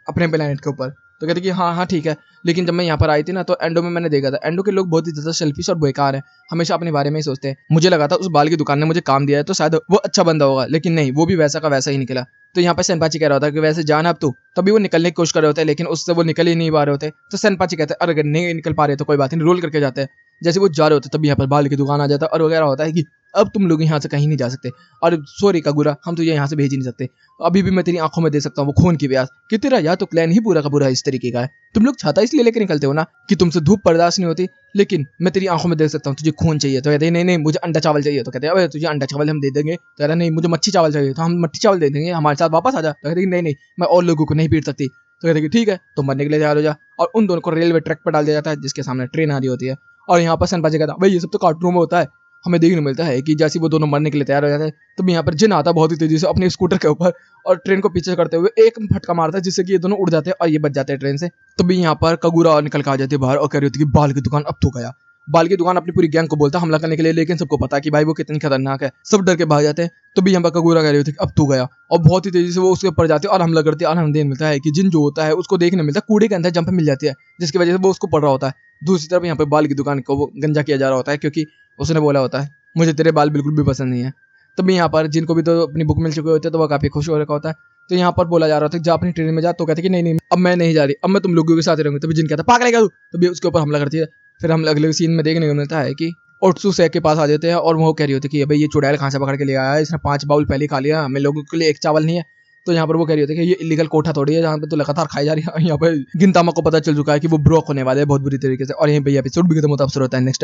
अपने प्लेनेट के ऊपर। तो कहते कि हाँ हाँ ठीक है। लेकिन जब मैं यहाँ पर आई थी ना तो एंडो में मैंने देखा था, एंडो के लोग बहुत ही ज्यादा सेल्फिश और बेकार है, हमेशा अपने बारे में ही सोचते हैं। मुझे लगा था उस बाल की दुकान ने मुझे काम दिया है तो शायद वो अच्छा बंदा होगा, लेकिन नहीं, वो भी वैसा का वैसा ही निकला। तो यहाँ पर सेनपाची कह रहा होता है कि वैसे जान अब तू। तभी वो निकलने की कोशिश कर रहे होते हैं, लेकिन उससे वो निकल ही नहीं पा रहे होते। तो सेनपाची कहते हैं अरे अगर नहीं निकल पा रहे तो कोई बात नहीं, रोल करके जाते हैं। जैसे वो जा रहे होते तभी यहाँ पर बाल की दुकान आ जाता है और वगैरह होता है कि अब तुम लोग यहाँ से कहीं नहीं जा सकते, और सॉरी कगूरा, हम तुझे यहाँ से भेज ही नहीं सकते। अभी भी मैं तेरी आंखों में दे सकता हूँ वो खून की प्यास कि तेरा या तो प्लान ही पूरा का पूरा इस तरीके का है। तुम लोग छाता इसलिए लेकर निकलते हो ना कि तुमसे धूप बर्दाश्त नहीं होती, लेकिन मैं तेरी आंखों में देख सकता हूँ तुझे खून चाहिए। तो कहते हैं नहीं नहीं मुझे अंडा चावल चाहिए। तो कहते हैं तुझे अंडा चावल हम दे देंगे। तो कहता नहीं मुझे मच्छी चावल चाहिए। तो हम मच्छी चावल दे देंगे, हमारे साथ वापस आ जा। तो कहते हैं नहीं नहीं मैं और लोगों को नहीं पीट सकती। तो कहते हैं ठीक है तो मरने के लिए तैयार हो जा, और उन दोनों को रेलवे ट्रैक पर डाल दिया जाता है जिसके सामने ट्रेन आ रही होती है। और यहाँ पर सेनपाची कहता है भाई ये सब तो कार्टून में होता है। हमें देखने मिलता है कि जैसे वो दोनों मरने के लिए तैयार हो जाते हैं तब यहाँ पर जिन आता बहुत ही तेजी से अपने स्कूटर के ऊपर और ट्रेन को पीछे करते हुए एक फटका मारता है, जिससे कि ये दोनों उड़ जाते हैं और ये बच जाते हैं ट्रेन से। तभी यहाँ पर कगूरा निकल के आ जाती है बाहर और कह रही होती है कि बाल की दुकान अब तो गया। बाल की दुकान अपनी पूरी गैंग को बोलता है हमला करने के लिए, लेकिन सबको पता है कि भाई वो कितनी खतरनाक है, सब डर के भाग जाते हैं। तो भी यहाँ पर कगूरा कह रही होती है कि अब तू गया, और बहुत ही तेजी से वो उसके ऊपर जाती है और हमला करती है। और हमें देखने मिलता है कि जिन जो होता है उसको देखने मिलता है कूड़े के अंदर जंप मिल जाती है, जिसकी वजह से वो उसको पड़ रहा होता है। दूसरी तरफ यहाँ पर बाल की दुकान को वो गंजा किया जा रहा होता है, क्योंकि उसने बोला होता है मुझे तेरे बाल बिल्कुल भी पसंद नहीं है। तभी यहाँ पर जिनको भी तो अपनी बुक मिल चुके होते हैं तो वो काफी खुश हो रखा होता है। तो यहाँ पर बोला जा रहा था जा अपनी ट्रेन में जा। तो कहते कि नहीं नहीं अब मैं नहीं जा रही, अब मैं तुम लोगों के साथ रहूंगी। तभी जिन कहता है पागल है क्या तू। तभी उसके ऊपर हमला करती है। फिर हम अगले सीन में देखने को मिलता है कि ओट्सू सेक के पास आ जाते हैं और वो कह रही होती है कि भाई ये चुड़ैल कहाँ से पकड़ के ले आया है, इसने 5 बाउल पहले खा लिया, हमें लोगों के लिए एक चावल नहीं है। तो यहाँ पर वो कह रही होती है कि ये इलीगल कोठा थोड़ी है जहाँ पे तो लगातार खाई जा रही है। यहाँ पर गिनतामा को पता चल चुका है कि वो ब्रोक होने वाले हैं बहुत बुरी तरीके से, और यहीं पे एपिसोड भी खत्म होता है। नेक्स्ट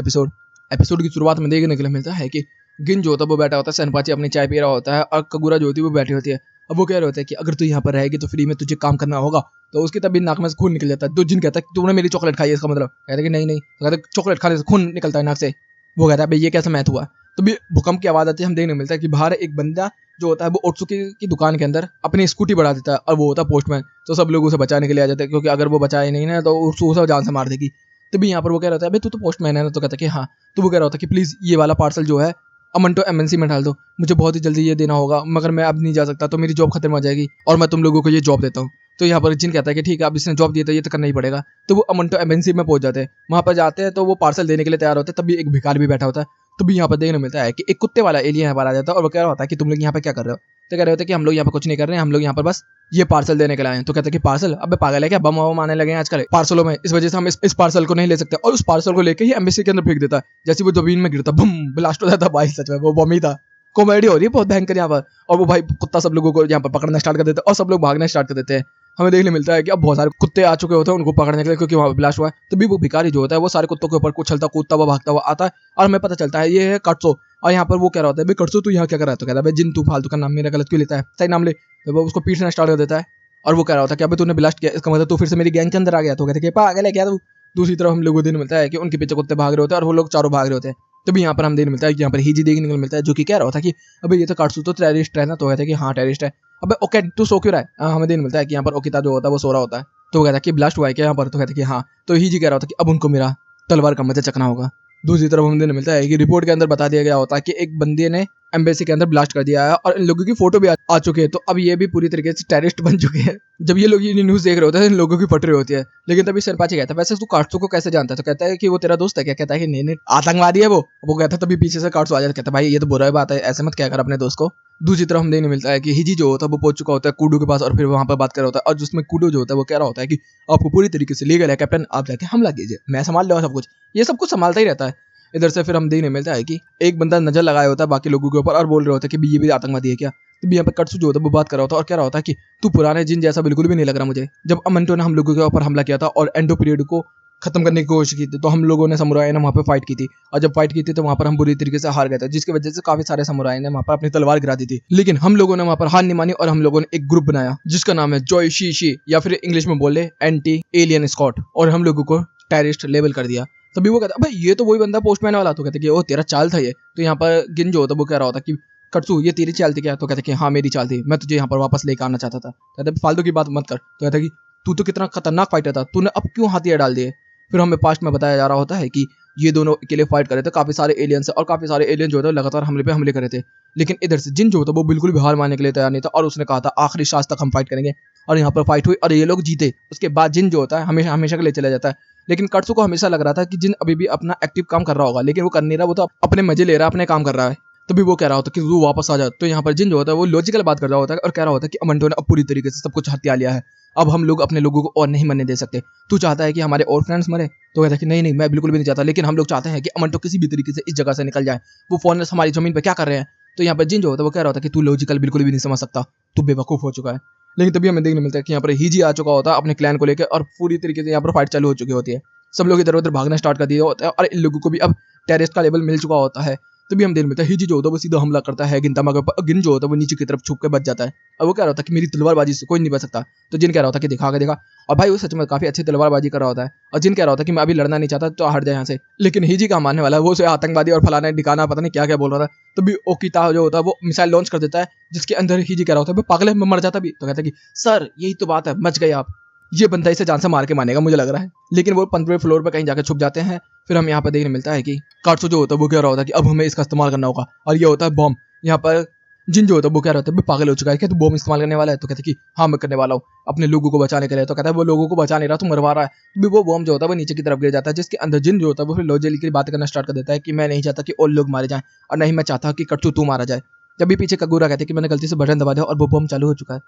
एपिसोड की शुरुआत में देखने के लिए मिलता है कि गिन जो होता है वो बैठा होता है, सेनपाची अपनी चाय पी रहा होता है और कगूरा जो होती है वो बैठी होती है। अब वो कह रहे होते हैं कि अगर तू यहाँ पर रहेगी तो फ्री में तुझे काम करना होगा। तो उसकी तभी नाक में से खून निकल जाता है। तो जिन कहता है कि तूने मेरी चॉकलेट खाई है, इसका मतलब कहता है कि नहीं नहीं। तो कहता है चॉकलेट खाने से खून निकलता है नाक से। वो कहता है भाई ये कैसा मैथ हुआ। तो भी भूकंप की आवाज आती है, हम देखने मिलता है कि बाहर एक बंदा जो होता है वो ओट्सुकी की दुकान के अंदर अपनी स्कूटी बढ़ा देता है, और वो होता है पोस्टमैन। तो सब लोग उसे बचाने के लिए आ जाते हैं, क्योंकि अगर वो बचाए नहीं ना तो उसे जान से मार देगी। तभी यहाँ पर वो कह रहा था भाई तू तो पोस्टमैन है ना। तो कहता है कि हाँ। तो वो कह रहा था कि प्लीज ये वाला पार्सल जो है अमंटो एमएनसी में डाल दो, मुझे बहुत ही जल्दी ये देना होगा, मगर मैं अब नहीं जा सकता तो मेरी जॉब खत्म हो जाएगी और मैं तुम लोगों को ये जॉब देता हूँ। तो यहाँ पर जिन कहता है कि ठीक है अब इसने जॉब दिया तो ये तो करना ही पड़ेगा। तो वो अमंटो एम्बेसी में पहुंच जाते हैं। वहाँ पर जाते हैं तो वो पार्सल देने के लिए तैयार होते हैं, तभी एक भिखारी भी बैठा होता है। तभी यहाँ पर देखने मिलता है कि एक कुत्ते वाला एलियन यहाँ पर आ जाता है और वो कह रहा होता है कि तुम लोग यहाँ पे क्या कर रहे हो। तो कह रहे होते हैं कि हम लोग यहाँ पर कुछ नहीं कर रहे हैं, हम लोग यहाँ पर बस ये पार्सल देने के लिए आए हैं। तो कहते हैं कि पार्सल, अबे पागल है क्या, बम वम आने लगे हैं आजकल पार्सलों में, इस वजह से हम इस पार्सल को नहीं ले सकते। और उस पार्सल को लेकर ही एम्बेसी के अंदर फेंक देता है। जैसे वो जमीन में गिरता बम ब्लास्ट हो जाता है। भाई सच में वो बम ही था। कॉमेडी हो रही है बहुत भयंकर यहाँ पर। और वो भाई कुत्ता सब लोगों को यहाँ पर पकड़ना स्टार्ट कर देता है और सब लोग भागना स्टार्ट कर देते हैं। हमें देखने मिलता है कि अब बहुत सारे कुत्ते आ चुके होते हैं उनको पकड़ने के लिए, क्योंकि वहाँ पे ब्लास्ट हुआ है। तभी वो भिखारी जो होता है वो सारे कुत्तों के ऊपर उछलता कूदता हुआ भागता हुआ आता है और हमें पता चलता है ये है कटसो। और यहाँ पर वो कह रहा होता है, कटसो तू यहाँ क्या कर रहा है। तो कहता है जिन तू फालतू का नाम मेरा गलत क्यों लेता है, सही नाम ले। तो वो उसको पीटना स्टार्ट कर देता है और वो कह रहा होता है कि अबे तूने ब्लास्ट किया, इसका मतलब तू फिर से मेरी गैंग के अंदर आ गया। तो कहते हैं पागल है क्या तू। दूसरी तरफ हम लोगों को दिन मिलता है कि उनके पीछे कुत्ते भाग रहे होते हैं और वो लोग चारों भाग रहे होते हैं। तभी यहाँ पर हम दिन मिलता है कि यहाँ पर हिजी देखने को मिलता है जो कि कह रहा होता है कि अबे ये तो काटसू तो टेररिस्ट है ना। तो कहता है कि हाँ टेररिस्ट है। अबे ओके तू सो क्यों रहा है। हमें दिन मिलता है कि यहाँ पर ओकिता जो होता है वो सो रहा होता है। तो कहता है कि ब्लास्ट हुआ है क्या यहाँ पर। तो कहता है कि हाँ। तो हिजी कह रहा होता है कि अब उनको मेरा तलवार का मजा चखना होगा। दूसरी तरफ हम दिन मिलता है कि रिपोर्ट के अंदर बता दिया गया होता है कि एक बंदे ने एम्बेसी के अंदर ब्लास्ट कर दिया है और इन लोगों की फोटो भी आ चुकी है। तो अब ये भी पूरी तरीके से टेररिस्ट बन चुके हैं। जब ये लोग ये न्यूज देख रहे होते हैं इन लोगों की फट रही होती है। लेकिन तभी सरपाची कहता है वैसे तू काटसू को कैसे जानता है। तो कहता है कि वो तेरा दोस्त है क्या। कहता है कि नहीं आतंकवादी है वो कहता है। तभी पीछे से काटसू आ जाता है। कहता है भाई ये तो बुरा बात है, ऐसे मत क्या कर अपने दोस्त को। दूसरी तरफ हम देखने मिलता है कि हिजी जो होता है वो पहुंच चुका होता है कूडू के पास और फिर वहां पर बात कर रहा होता है। और जिसमें कूडू जो होता है वो कह रहा होता है कि आपको पूरी तरीके से लीगल है कैप्टन, आप जाके हमला कीजिए, मैं संभाल लूंगा सब कुछ। ये सब कुछ संभालता ही रहता है। इधर से फिर हम देखने मिलता है कि एक बंदा नजर लगाया होता है बाकी लोगों के ऊपर और बोल रहे होते हैं कि ये भी आतंकवादी है क्या। तो यहाँ पर कटसू जो होता है वो बात कर रहा होता है और कह रहा होता है कि तू पुराने जिन जैसा बिल्कुल भी नहीं लग रहा मुझे। जब अमंटो ने हम लोगों के ऊपर हमला किया था और एंडो पीरियड को खत्म करने की कोशिश की थी तो हम लोगों ने समुराई ने वहाँ पे फाइट की थी। और जब फाइट की थी तो वहाँ पर हम बुरी तरीके से हार गए थे, जिसकी वजह से काफी सारे समुराई ने वहाँ पर अपनी तलवार गिरा दी थी। लेकिन हम लोगों ने वहाँ पर हार नहीं मानी और हम लोगों ने एक ग्रुप बनाया जिसका नाम है जॉय शी या फिर इंग्लिश में बोले एंटी एलियन स्क्वाड, और हम लोगों को टेररिस्ट लेबल कर दिया। तभी वो कहता है भाई ये तो वही बंदा पोस्टमैन वाला। तो कहते कि ओ तेरा चाल था ये। तो यहाँ पर गिन जो होता वो कह रहा होता कि कटसू ये तेरी चाल थी क्या। तो कहते कि हाँ मेरी चाल थी, मैं तुझे यहाँ पर वापस लेकर आना चाहता था। कहते फालतू की बात मत कर। तो कहता कि तू तो कितना खतरनाक फाइटर था, तूने अब क्यों हाथियार डाल दिए। फिर हमें पास्ट में बताया जा रहा होता है कि ये दोनों अकेले फाइट कर रहे थे काफी सारे एलियन से और काफी सारे एलियन जो होते लगातार हमले पे हमले कर रहे थे। लेकिन इधर से जिन जो होता वो बिल्कुल भी हार मानने के लिए तैयार नहीं था और उसने कहा था आखिरी सांस तक हम फाइट करेंगे। और यहाँ पर फाइट हुई और ये लोग जीते। उसके बाद जिन जो होता है हमेशा हमेशा के लिए चला जाता है। लेकिन कटसू को हमेशा लग रहा था कि जिन अभी भी अपना एक्टिव काम कर रहा होगा, लेकिन वो कर नहीं रहा, वो तो अपने मजे ले रहा है, अपने काम कर रहा है। तभी वो कह रहा होता है कि तू वापस आ जा। तो यहाँ पर जिन जो होता है वो लॉजिकल बात कर रहा होता है और कह रहा होता है कि अमंटो ने अब पूरी तरीके से सब कुछ हत्या लिया है, अब हम लोग अपने लोगों को और नहीं मरने दे सकते। तू चाहता है कि हमारे और फ्रेंड्स मरे। तो कहता है कि नहीं मैं बिल्कुल भी नहीं चाहता, लेकिन हम लोग चाहते हैं कि अमंटो किसी भी तरीके से इस जगह से निकल जाए। वो फॉरेनर्स हमारी जमीन पर क्या कर रहे हैं। तो यहाँ पर जिन जो होता है वो कह रहा होता है कि तू लॉजिकल बिल्कुल भी नहीं समझ सकता, तू बेवकूफ हो चुका है। लेकिन तभी हमें देखने मिलता है कि यहाँ पर हिजी आ चुका होता है अपने क्लैन को लेकर और पूरी तरीके से यहाँ पर फाइट चालू हो चुकी होती है। सब लोग इधर उधर भागना स्टार्ट कर दिया होता है और इन लोगों को भी अब टेररिस्ट का लेवल मिल चुका होता है। तभी हम देख मिलता है हिजी जो होता है वो सीधा हमला करता है गिनतामा के ऊपर। गिन जो होता है वो नीचे की तरफ छुप के बच जाता है और वो कह रहा होता है कि मेरी तलवारबाजी से कोई नहीं बच सकता। तो जिन कह रहा होता है कि दिखा के देखा। और भाई वो सच में काफी अच्छी तलवारबाजी कर रहा होता है। और जिन कह रहा होता है कि मैं अभी लड़ना नहीं चाहता तो हट जाए यहाँ से। लेकिन हिजी का मानने वाला है वो उसे आतंकवादी और फलाना ढिकाना पता नहीं क्या क्या बोल रहा था। तभी ओकिता जो होता है वो मिसाइल लॉन्च कर देता है जिसके अंदर हिजी कह रहा होता है पागल है मैं मर जाता भी। तो कहता है कि सर यही तो बात है, मच गए आप, ये बंदा इसे जान से मार के मानेगा मुझे लग रहा है। लेकिन वो 15वें फ्लोर पर कहीं जाकर छुप जाते हैं। फिर हम यहाँ पर देखने मिलता है कि काटसू जो होता है वो कह रहा होता है कि अब हमें इसका इस्तेमाल करना होगा और ये होता है बॉम्ब। यहाँ पर जिन जो होता है वो कह रहा होता है पागल हो चुका है क्या, तू बॉम्ब इस्तेमाल करने वाला है। तो कहते कि हाँ मैं करने वाला हूँ अपने लोगों को बचाने के लिए। तो कहता है वो लोगों को बचा नहीं रहा, तू मरवा रहा है। वो बॉम्ब जो होता है वो नीचे की तरफ गिर जाता है जिसके अंदर जिन जो होता है वो फिर लॉजिकली की बात करना स्टार्ट कर देता है कि मैं नहीं चाहता कि और लोग मारे जाएं और नहीं मैं चाहता कि कटसू तू मारा जाए। जब भी पीछे कगूरा कहते हैं कि मैंने गलती से बटन दबा दिया और वो बॉम्ब चालू हो चुका है।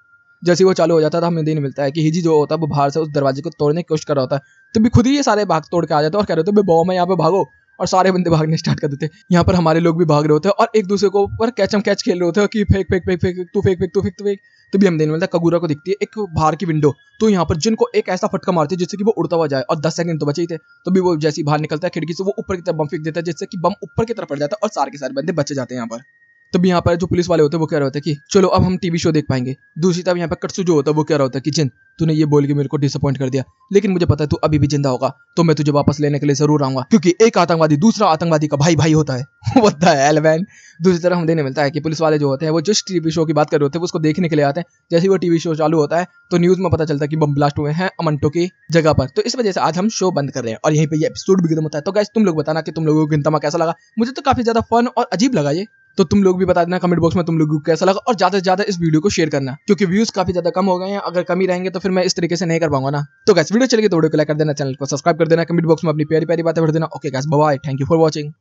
जैसे वो चालू हो जाता था हमें देखने मिलता है कि हिजी जो होता है वो बाहर से उस दरवाजे को तोड़ने की कोशिश कर रहा होता है। तो भी खुद ही ये सारे भाग तोड़ के आ जाते हैं और कह रहे होते हैं बॉम्ब है यहाँ पे भागो। और सारे बंदे भागने स्टार्ट कर देते हैं। यहाँ पर हमारे लोग भी भाग रहे होते हैं और एक दूसरे को ऊपर कैचम कैच खेल रहे होते हैं कि फेंक फेंक फेंक फेंक तू फेंक फेंक तू फेंक तू फेंक। तो भी हम देखने मिलता है कगूरा को दिखती है एक बाहर की विंडो। तो यहाँ पर जिनको एक ऐसा फटका मारती है जिससे कि वो उड़ता हुआ जाए और 10 सेकंड तो बचे ही थे। तो भी वो जैसे ही बाहर निकलता है खिड़की से वो ऊपर की तरफ बम फेंक देता है जिससे कि बम ऊपर की तरफ पड़ जाता है और सारे के सारे बंदे बचे जाते हैं यहाँ पर। तब यहाँ पर जो पुलिस वाले होते हैं वो कह रहे होते हैं कि चलो अब हम टीवी शो देख पाएंगे। दूसरी तरफ यहाँ पर कटसू जो होता है वो कह रहा होता है कि जिन तूने ये बोल के मेरे को डिसअपॉइंट कर दिया, लेकिन मुझे पता है तू अभी भी जिंदा होगा तो मैं तुझे वापस लेने के लिए जरूर आऊंगा क्योंकि एक आतंकवादी दूसरा आतंकवादी का भाई भाई होता है। What the hell man? दूसरी तरफ हम देखने मिलता है कि पुलिस वाले जो होते हैं वो जिस टीवी शो की बात कर रहे होते हैं उसको देखने के लिए आते हैं। जैसे ही वो टीवी शो चालू होता है तो न्यूज में पता चलता है कि बम ब्लास्ट हुए हैं अमंटो की जगह पर। तो इस वजह से आज हम शो बंद कर रहे हैं और यहीं पे ये एपिसोड भी खत्म होता है। तो गाइस तुम लोग बताना कि तुम लोगों को गिनतामा कैसा लगा। मुझे तो काफी ज्यादा फन और अजीब लगा ये। तो तुम लोग भी बता देना कमेंट बॉक्स में तुम लोगों को कैसा लगा, और ज्यादा से ज्यादा इस वीडियो को शेयर करना, क्योंकि व्यूज काफी ज्यादा कम हो गए हैं। अगर कम ही रहेंगे तो फिर मैं इस तरीके से नहीं कर पाऊंगा ना। तो गाइस वीडियो चलेगी तो वीडियो को लाइक कर देना, चैनल को सब्सक्राइब कर देना, कमेंट बॉक्स में अपनी प्यारी प्यारी बातें भर देना। Okay guys bye bye, thank you for watching.